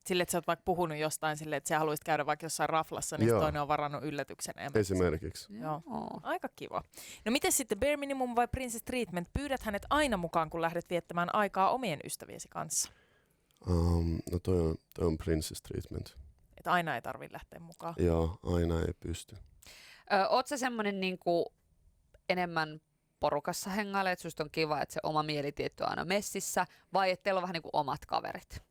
Sille, että sä oot vaikka puhunut jostain silleen, että sä haluaisit käydä vaikka jossain raflassa, niin Joo. toinen on varannut yllätyksen. Esimerkiksi. Joo. Aika kiva. No miten sitten Bare Minimum vai Princess Treatment? Pyydät hänet aina mukaan, kun lähdet viettämään aikaa omien ystäviesi kanssa. No toi on Princess Treatment. Että aina ei tarvitse lähteä mukaan. Joo, aina ei pysty. Oot sä semmonen niinku enemmän porukassa hengaile, että susta on kiva, että se oma mielitietty on aina messissä, vai että teillä on vähän niinku omat kaverit?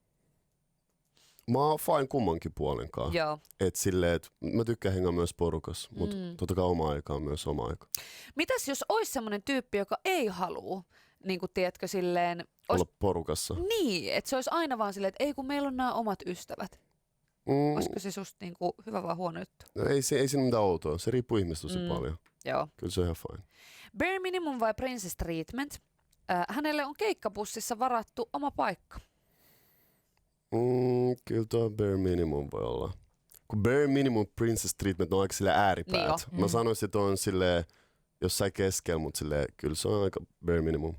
Mä oon fine kummankin puolenkaan. Joo. Et silleen, et mä tykkään hengaa myös porukas, mutta totta kai oma aika on myös oma aika. Mitäs jos olisi semmoinen tyyppi, joka ei halua, niin kuin tiedätkö silleen... Olla porukassa. Niin, että se olisi aina vaan silleen, että ei kun meillä on nämä omat ystävät. Olisiko se susta niin kuin hyvä vai huono juttu? No ei siinä mitään outoa. Se riippuu ihmistä tosi paljon. Joo. Kyllä se on ihan fine. Bare minimum vai princess treatment? Hänelle on keikkabussissa varattu oma paikka. Kyllä tuo bare minimum voi olla. Kun bare minimum princess treatment on aika sille ääripäät. Niin Mä sanoisin, että on silleen jossain keskellä, mutta silleen, kyllä se on aika bare minimum.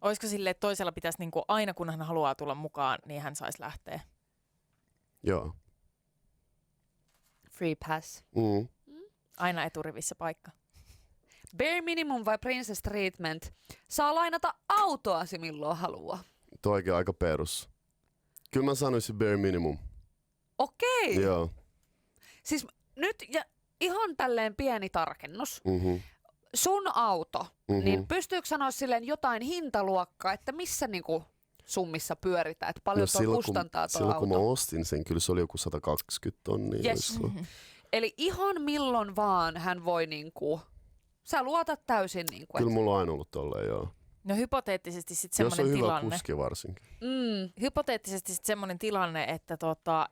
Olisiko silleen, että toisella pitäisi niinku, aina kun hän haluaa tulla mukaan, niin hän saisi lähteä? Joo. Free pass. Aina eturivissä paikka. Bare minimum vai princess treatment? Saa lainata autoasi milloin haluaa. Toikin aika perus. Kyllä mä sanoisin bare minimum. Okei. Joo. Siis nyt ja ihan tälleen pieni tarkennus. Sun auto, niin pystyykö sanoa silleen jotain hintaluokkaa, että missä niinku summissa pyöritään, että paljon tuo kustantaa tuo auto? Silloin kun mä ostin sen, kyllä se oli joku 120 tonnia. Yes. Eli ihan milloin vaan hän voi niinku, sä luotat täysin niinku. Kyllä mulla on aina ollut tolleen, joo. No hypoteettisesti sitten Jos semmoinen on hyvä tilanne. kuski varsinkin. Hypoteettisesti sitten semmoinen tilanne, että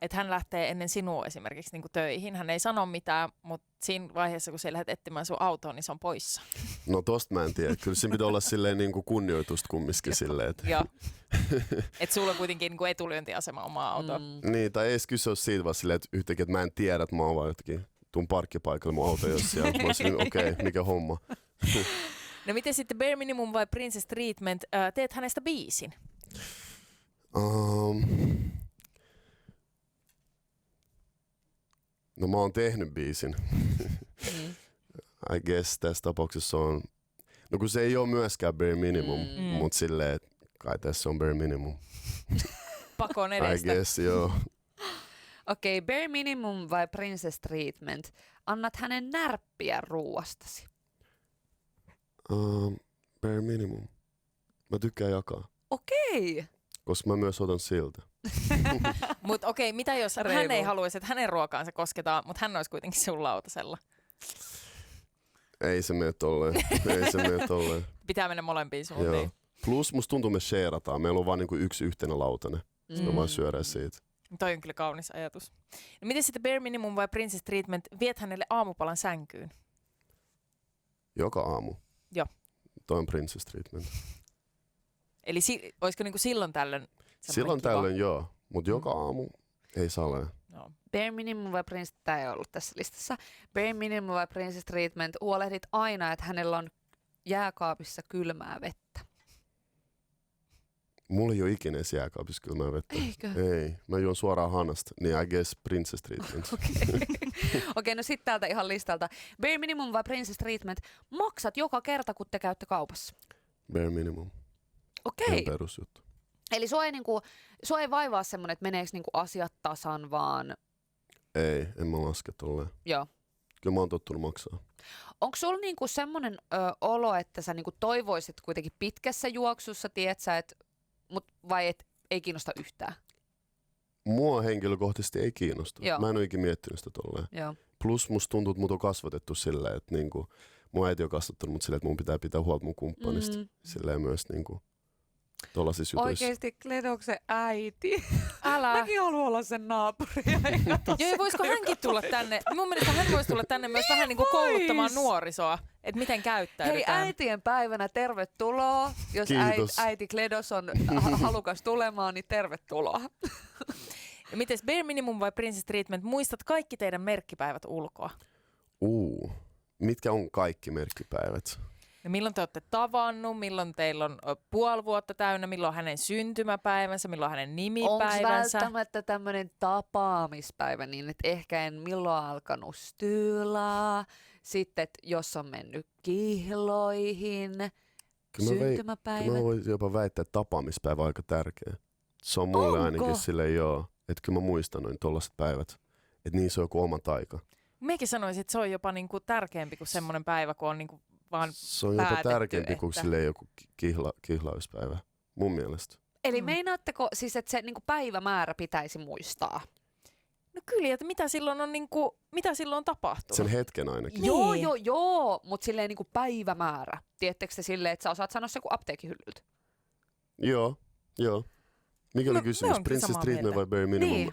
että hän lähtee ennen sinua esimerkiksi niinku töihin. Hän ei sano mitään, mutta siinä vaiheessa, kun sä lähdet etsimään sun autoa, niin se on poissa. No tosta mä en tiedä. Kyllä siinä pitää olla silleen niinku kunnioitusta kumminkin silleen. Joo. Että sulla on kuitenkin niinku etulyöntiasema omaa autoa. Niin, tai ei edes kyse ole siitä vaan silleen, että yhtäkkiä, että mä en tiedä, että mä oon vaan jotenkin tuun parkkipaikalle, mun auto ei ole siellä. Mä olisin, okei, mikä homma. No miten sitten bare minimum vai princess treatment? Teet hänestä biisin? No mä oon tehnyt biisin. I guess tässä tapauksessa on... No kun se ei ole myöskään bare minimum, mutta silleen, että kai tässä on bare minimum. Pakon I edestä. guess, joo. Okei, bare minimum vai princess treatment? Annat hänen närppiä ruuastasi. Bare minimum. Mä tykkään jakaa, Okei. koska mä myös otan siltä. Mutta okei, mitä jos hän Reilu. ei haluaisi, että hänen ruokaansa kosketaan, mutta hän olisi kuitenkin sun lautasella? Ei se mene tolleen. Ei se mene tolleen. Pitää mennä molempiin Joo. suuntiin. Plus musta tuntuu me shareataan. Meillä on vaan niinku yksi yhteinen lautanen. Sitten me vaan syödään siitä. Toi on kyllä kaunis ajatus. No miten sitten bare minimum vai princess treatment? Viet hänelle aamupalan sänkyyn? Joka aamu. Joo. Toi on princess treatment. Eli olisiko niinku silloin tällöin Silloin kiva? tällöin joo, mutta joka aamu ei saa ole. No. Bare minimum vai princess, tää ei ollut tässä listassa. Bare minimum vai princess treatment, huolehdit aina, että hänellä on jääkaapissa kylmää vettä. Mulla ei ole ikinä edes jääkaapissa kylmää vettä. Eikö? Ei, mä juon suoraan hanasta. Niin I guess princess treatment. Okei, no sit täältä ihan listalta. Bare minimum vai princess treatment, maksat joka kerta, kun te käytte kaupassa. Bare minimum. Okei. Ihan perusjuttu. Eli sua ei vaivaa semmonen, että meneekö niinku asiat tasan, vaan Ei, en mä laske tolleen. joo. Kyllä mä oon tottunut maksaa. Onko sulla niinku semmoinen olo, että sä niinku toivoisit kuitenkin pitkässä juoksussa, tietsä, vai et ei kiinnosta yhtään? Mua henkilökohtaisesti ei kiinnosta. Joo. Mä en ole ikinä miettinyt sitä tolleen. Joo. Plus musta tuntuu, että mut on kasvatettu silleen, että niinku, mun äiti on kasvattanut mut silleen, että mun pitää pitää huolta mun kumppanista. Silleen myös niinku tollasissa jutuissa. Oikeesti Kledoksen äiti. Älä. Mäkin haluan olla sen naapuri. Joo, ja voisiko hänkin tulla tänne? Mun mielestä hän voisi tulla tänne myös vähän niin kuin kouluttamaan nuorisoa, että miten Hei, käyttäydytään. äitien päivänä tervetuloa. Jos Kiitos. äiti Kledos on halukas tulemaan, niin tervetuloa. Ja mites bare minimum vai princess treatment? Muistat kaikki teidän merkkipäivät ulkoa? Mitkä on kaikki merkkipäivät? No milloin te olette tavannut, milloin teillä on puoli vuotta täynnä, milloin hänen syntymäpäivänsä, milloin hänen Onko nimipäivänsä? välttämättä tämmöinen tapaamispäivä niin, että ehkä en milloin alkanut styylaa, sitten että jos on mennyt kihloihin, syntymäpäivät. Kyllä mä voin jopa väittää, että tapaamispäivä on aika tärkeä. Se on mulle Onko? ainakin silleen joo, että kyllä mä muistan noin tollaset päivät. Että niissä on joku oma taika. Mekin sanoisin, että se on jopa niinku tärkeämpi kuin semmoinen päivä, kun on niinku vaan Se on jopa päätetty, tärkeämpi kuin että- silleen joku kihlauspäivä, mun mielestä. Eli meinaatteko siis, että se niinku päivämäärä pitäisi muistaa? No kyllä, että mitä silloin on tapahtunut? Sen hetken ainakin. Niin. Joo, mutta silleen niinku päivämäärä. Tiedättekö te silleen, että sä osaat sanoa se kuin apteekihyllyltä? Joo. Mikä oli Me kysymys? onkin Princess samaa Treatment mieltä. vai Bare Minimum? Niin.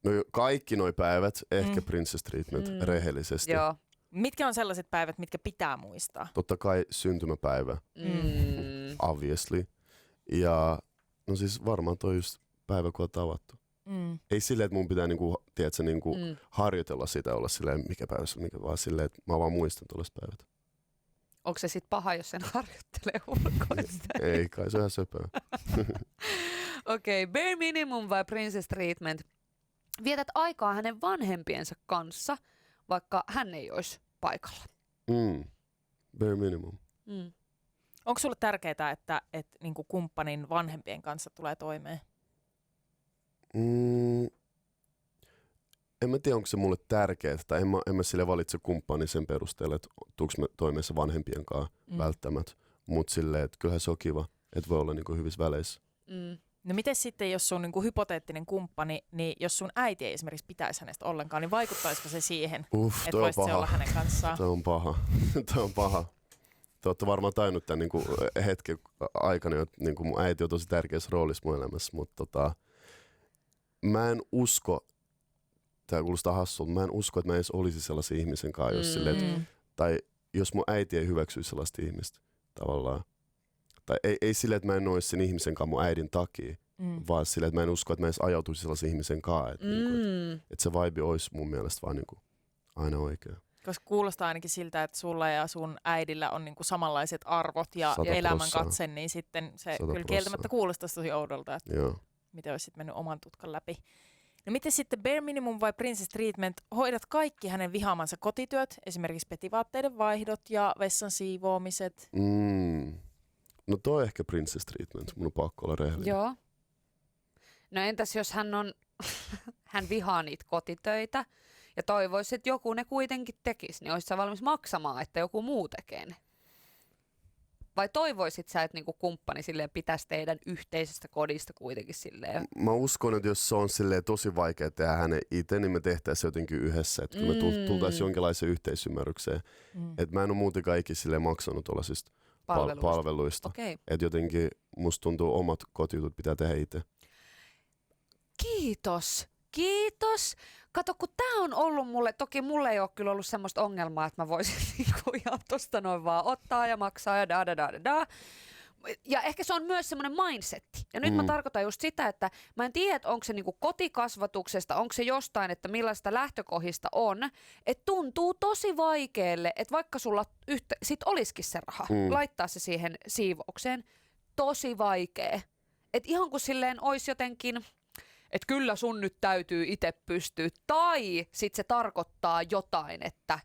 No kaikki noi päivät, ehkä Princess Treatment, rehellisesti. Joo. Mitkä on sellaiset päivät, mitkä pitää muistaa? Totta kai syntymäpäivä, obviously. Ja no siis varmaan toi just päivä, kun on tavattu. Ei silleen, että mun pitää niinku, tiedätkö, niinku harjoitella sitä, olla silleen, mikä päivä se on, mikä, vaan silleen, että mä vaan muistan tuollaiset päivät. Onko se sitten paha, jos sen harjoittelee ulkoista? Ei kai, se on ihan söpöä. Okei, Bare Minimum vai Princess Treatment? Vietät aikaa hänen vanhempiensa kanssa, vaikka hän ei olisi paikalla. Bare Minimum. Onko sulle tärkeää, että niinku kumppanin vanhempien kanssa tulee toimeen? En mä tiedä, onko se mulle tärkeää, tai en mä sille valitse kumppani sen perusteella, että tuuks mä toimeensa vanhempien kanssa välttämättä. Mutta silleen, että kyllähän se on kiva, että voi olla niinku hyvissä väleissä. No miten sitten, jos sun niinku hypoteettinen kumppani, niin jos sun äiti ei esimerkiksi pitäisi hänestä ollenkaan, niin vaikuttaisiko se siihen, että voisit se olla hänen kanssaan? Toi on paha. Te olette varmaan tainnut tämän niinku hetken aikana, että niinku mun äiti on tosi tärkeässä roolissa mun elämässä, mutta mä en usko, tää kuulostaa hassulta, mä en usko, että mä edes olisi sellaisen ihmisen kanssa, jos silleen, tai jos mun äiti ei hyväksyisi sellaista ihmistä tavallaan. Tai ei silleen, että mä en olisi sen ihmisen kanssa mun äidin takia, vaan silleen, että mä en usko, että mä edes ajautuisi sellaisen ihmisen kanssa. Että et se vibe olisi mun mielestä vaan niinku aina oikea. Koska kuulostaa ainakin siltä, että sulla ja sun äidillä on niinku samanlaiset arvot ja 100%. elämänkatse, niin sitten se 100%. kyllä kieltämättä kuulostaisi tosi oudolta, että Joo. miten olisit mennyt oman tutkan läpi. No miten sitten Bare Minimum vai Princess Treatment? Hoidat kaikki hänen vihaamansa kotityöt, esimerkiksi petivaatteiden vaihdot ja vessan siivoamiset? No toi ehkä Princess Treatment, mun on pakko olla rehellinen. Joo. No entäs jos hän vihaa niitä kotitöitä ja toivoisi, että joku ne kuitenkin tekisi, niin olisi sä valmis maksamaan, että joku muu tekee ne? Vai toivoisit sä, että niinku kumppani silleen pitäisi teidän yhteisestä kodista kuitenkin silleen? Mä uskon, että jos se on silleen tosi vaikea tehdä hänen itse, niin me tehtäisiin jotenkin yhdessä. Että me tultaisiin jonkinlaiseen yhteisymmärrykseen. Että mä en ole muutenkaan ikinä silleen maksanut tuollaisista palveluista. Okay. Että jotenkin musta tuntuu omat kotijutut pitää tehdä itse. Kiitos. Kato, kun tää on ollut mulle, toki mulle ei ole kyllä ollut semmoista ongelmaa, että mä voisin niinku ihan tosta noin vaan ottaa ja maksaa ja da. Ja ehkä se on myös semmoinen mindsetti. Ja nyt mä tarkoitan just sitä, että mä en tiedä, että onko se niinku kotikasvatuksesta, onko se jostain, että millaista lähtökohdista on, että tuntuu tosi vaikealle, että vaikka sulla sit olisikin se raha, laittaa se siihen siivoukseen, tosi vaikea. Että ihan kuin silleen olisi jotenkin, että kyllä sun nyt täytyy itse pystyä, tai sit se tarkoittaa jotain, että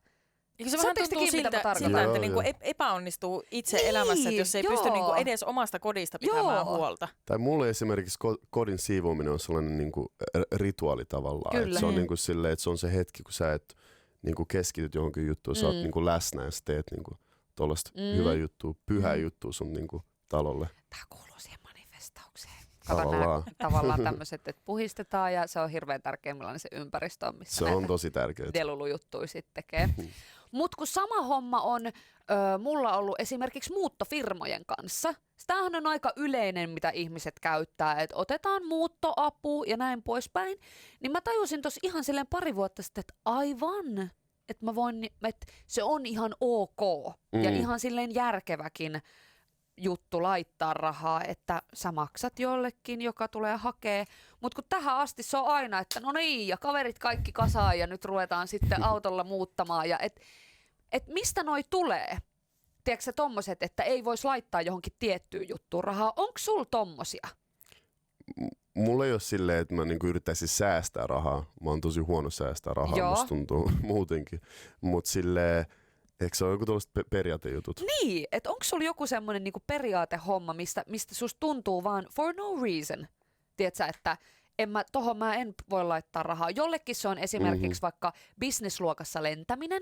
Eikö se vähän tuntuu siltä, että niinku epäonnistuu itse elämässä, että jos ei pysty niinku edes omasta kodista pitämään huolta. Tai mulle esimerkiksi kodin siivoaminen on sellainen niinku rituaali tavallaan. Että se on niinku silleen, että se on se hetki, kun sä et niinku keskityt johonkin juttuun, sä oot niinku läsnä ja sä teet niinku tollaista hyvää juttua, pyhää juttua sun niinku talolle. Tää kuuluu siihen manifestaukseen. Tavallaan tämmöiset, että puhistetaan ja se on hirveän tärkeä, millainen se ympäristö on, missä se on tosi tärkeää. Delulu-juttuja sitten tekee. Mutta kun sama homma on mulla ollut esimerkiksi muuttofirmojen kanssa. Tämähän on aika yleinen, mitä ihmiset käyttää, että otetaan muuttoapu ja näin poispäin. Niin mä tajusin tuossa ihan silleen pari vuotta sitten, että aivan, että mä voin, että se on ihan ok ja ihan silleen järkeväkin juttu laittaa rahaa, että sä maksat jollekin, joka tulee hakee. Mutta kun tähän asti se on aina, että no niin, ja kaverit kaikki kasaan ja nyt ruvetaan sitten autolla muuttamaan. Ja et mistä noi tulee? Tiedätkö sä tommoset, että ei voisi laittaa johonkin tiettyyn juttuun rahaa? Onko sul tommosia? Mulla ei ole silleen, että mä niinku yrittäisin säästää rahaa. Mä oon tosi huono säästää rahaa, musta tuntuu muutenkin. Mutta silleen, eikö se ole joku tällaiset periaatejutut? Niin, että onko sulla joku semmoinen niinku periaatehomma, mistä susta tuntuu vaan for no reason? Tiedätkö, että mä en voi laittaa rahaa. Jollekin se on esimerkiksi vaikka businessluokassa lentäminen,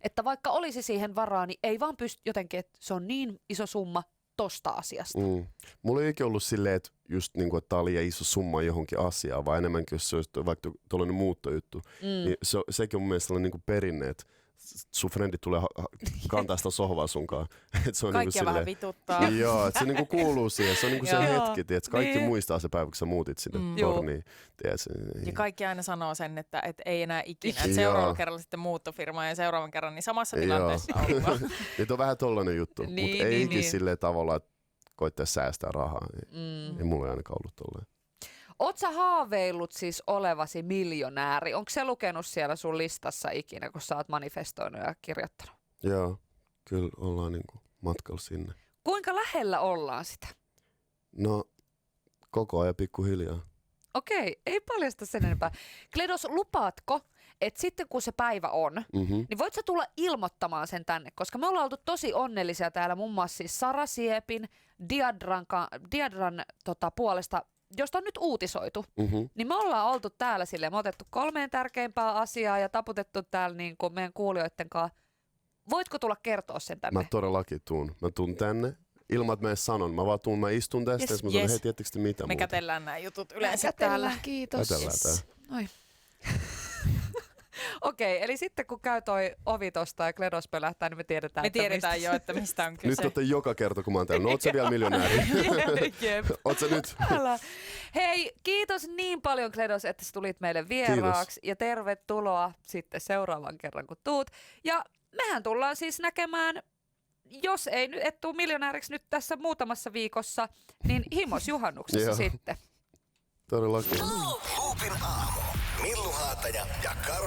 että vaikka olisi siihen varaa, niin ei vaan pysty jotenkin, että se on niin iso summa, tosta asiasta. Mulla ei ikinä ollut silleen, että just niinku, että tää on liian iso summa johonkin asiaan, vaan enemmänkin, jos se olisi vaikka tuollainen muuttojuttu, niin sekin on mun mielestä sellainen niinku perinne, että sun frendit tulee kantaa sitä sohvaa sunkaan. Se on Kaikkia niinku vähän vituttaa. Joo, että se niinku kuuluu siihen. Se on niinku se Joo. hetki, että kaikki Niin. muistaa se päivä, kun sä muutit sinne Joo. torniin. Ja kaikki aina sanoo sen, että ei enää ikinä. Joo. Et seuraavalla kerralla sitten muuttofirma ja seuraavan kerran niin samassa tilanteessa ollaan. Nyt on vähän tollainen juttu, Niin, mutta eikin niin. silleen tavalla, että koittaa säästää rahaa. Ei mulla ainakaan ollut tolleen. Oot sä haaveillut siis olevasi miljonääri? Onko se lukenut siellä sun listassa ikinä, kun sä oot manifestoinut ja kirjoittanut? Joo, kyllä ollaan niinku matkalla sinne. Kuinka lähellä ollaan sitä? No, koko ajan pikkuhiljaa. Okei, ei paljasta sen enempää. Kledos, lupaatko, että sitten kun se päivä on, niin voit sä tulla ilmoittamaan sen tänne? Koska me ollaan oltu tosi onnellisia täällä muun muassa siis Sara Siepin, Diadran puolesta, josta on nyt uutisoitu. Niin me ollaan oltu täällä silleen, me otettu 3 tärkeimpää asiaa ja taputettu täällä niin kuin meidän kuulijoiden kanssa. Voitko tulla kertoa sen tänne? Mä todellakin tuun. Mä tuun tänne. Ilman, että mä edes sanon. Mä vaan tuun, mä istun tästä ja mä sanon, hei, tiedättekö te mitä Me muuta? kätellään nämä jutut yleensä Kätellään, täällä. kiitos. Kätellään tää. Noin. Okei, eli sitten kun käy toi ovi tosta ja Kledos pölähtää, niin me tiedetään, Me että tiedetään mistä. jo, että mistä on kyse. Nyt olette joka kerta, kun mä oon täällä. No, oot sä vielä miljonääri? Jep. Oot sä nyt? Älä. Hei, kiitos niin paljon Kledos, että sä tulit meille vieraaksi. Ja tervetuloa sitten seuraavan kerran, kun tuut. Ja mehän tullaan siis näkemään, jos ei nyt et tuu miljonääriksi nyt tässä muutamassa viikossa, niin himosjuhannuksessa Joo. sitten. Todellakin. Loopin aamu. Millu Haataja ja Karo